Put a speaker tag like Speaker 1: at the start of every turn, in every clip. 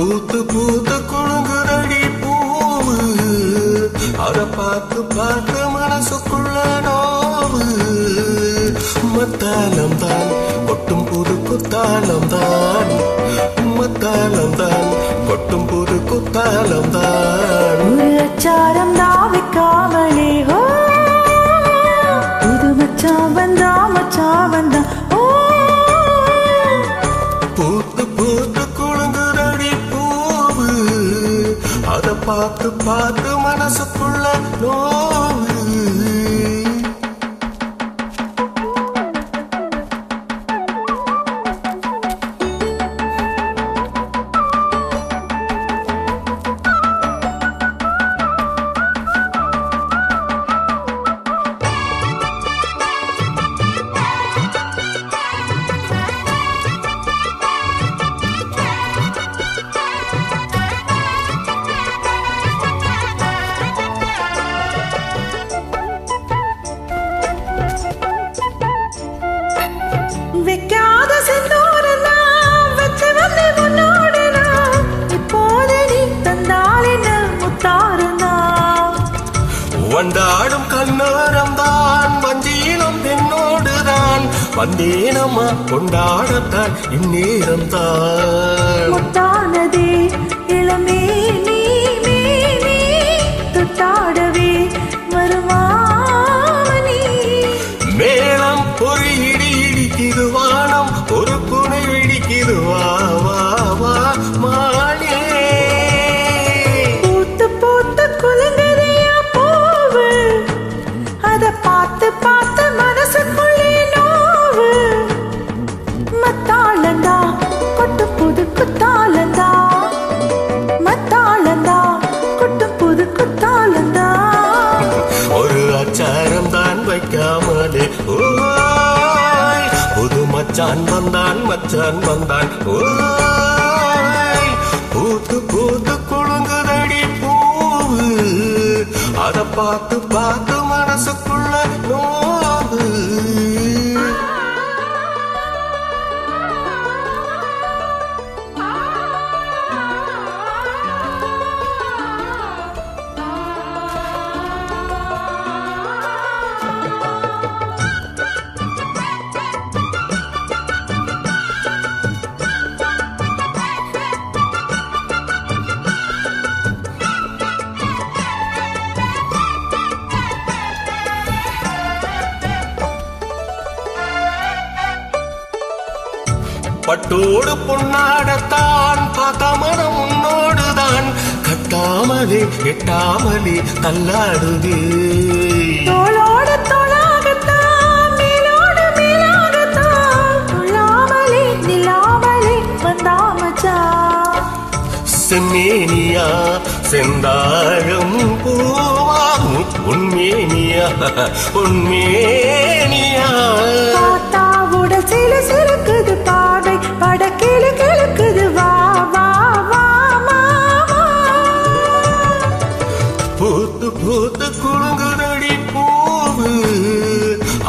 Speaker 1: பூத்து பூத்து குழுங்குதடி பூவு, அத பார்த்து பார்த்து மனசுக்குள்ள நோவு. மத்தாலம் தான் கொட்டும் புது குத்தாலம் தான், மத்தாலம் தான் கொட்டும் புது குத்தாலம் தான்.
Speaker 2: ஒரு அச்சாரம் தான் வைக்காமலே ஹோ, புது மச்சான் வந்தா மச்சான் வந்தா ஓ.
Speaker 1: பூத்து பூத்து குழுங்குதடி பூவு, அத பார்த்து பார்த்து மனசுக்குள்ள நோவு.
Speaker 2: வைக்காத செந்தூரலாம் வச்சு வந்து முன்னோடுனா, இப்போது நீ தந்தால் என்ன முத்தாருனா.
Speaker 1: வண்டாடும் கண்ணோரம் தான் வஞ்சியிலும் பெண்ணோடுதான், வந்தேனம்மா கொண்டாடத்தான் இந்நேரம் தான்.
Speaker 2: முத்தானதே இளமே நீ நீ நீ, தொட்டாடவே வருமாமணி.
Speaker 1: மேளம் ஒரு இடி இடிக்குது, வானம் ஒரு புனை இடிக்குது, வா வா வா மானே.
Speaker 2: பூத்து பூத்து குலுங்குதையா பூவு, அத பார்த்து பார்த்து மனசுக்குள்ளே நோவு. மத்தாளந்தா கொட்டு புது குத்தாளந்தா, மத்தாளந்தா கொட்டு புது குத்தாளந்தா.
Speaker 1: ஒரு அச்சாரம் தான் வைக்காமலே ஓய், புது மச்சான் வந்தான் மச்சான் வந்தான் ஓய். பூத்து பூத்து குழுங்குதடி பூவு, அத பார்த்து பார்த்து மனசுக்குள்ள நோவு. பட்டோடு பொன்னாடத்தான் பார்த்த மனம் உன்னோடுதான், கட்டாமலே எட்டாமலே தள்ளாடுது.
Speaker 2: தோளோடு தோளாகத்தான் மேலோடு மேலாகத்தான், கொள்ளாமலே நில்லாமலே வந்தாமச்சா.
Speaker 1: செம்மேனியா செந்தாழம் பூவாகும் உண்மேனியா உண்மேனியா.
Speaker 2: பார்த்தா உடல் சிலு சிலுக்குது, பாவை பட கிளு கிளுக்குது, வா வா வா மாமா.
Speaker 1: பூத்து பூத்து குழுங்குதடி பூவு,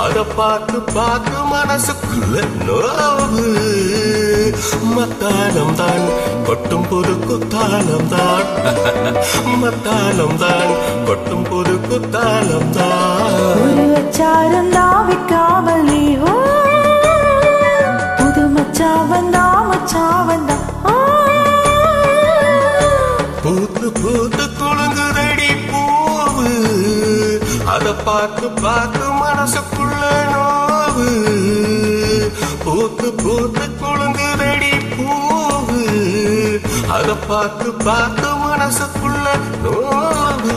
Speaker 1: அத பார்த்து பார்த்து மனசுக்குள்ள நோவு. மத்தாளம் தான் கொட்டும் புது குத்தாலம் தான், மத்தாளம் தான் கொட்டும் புது குத்தாலம் தான்.
Speaker 2: ஒரு அச்சாரம் தான் வைக்காமலே ஓ, புது மச்சா வந்தா மச்சா வந்தா ஓ.
Speaker 1: பூத்து பூத்து குழுங்குதடி பூவு, அத பார்த்து பார்த்து மனசுக்குள்ள நோவு. பூத்து பூத்து குழுங்குதடி பூவு, அத பார்த்து பார்த்து மனசுக்குள்ள நோவு.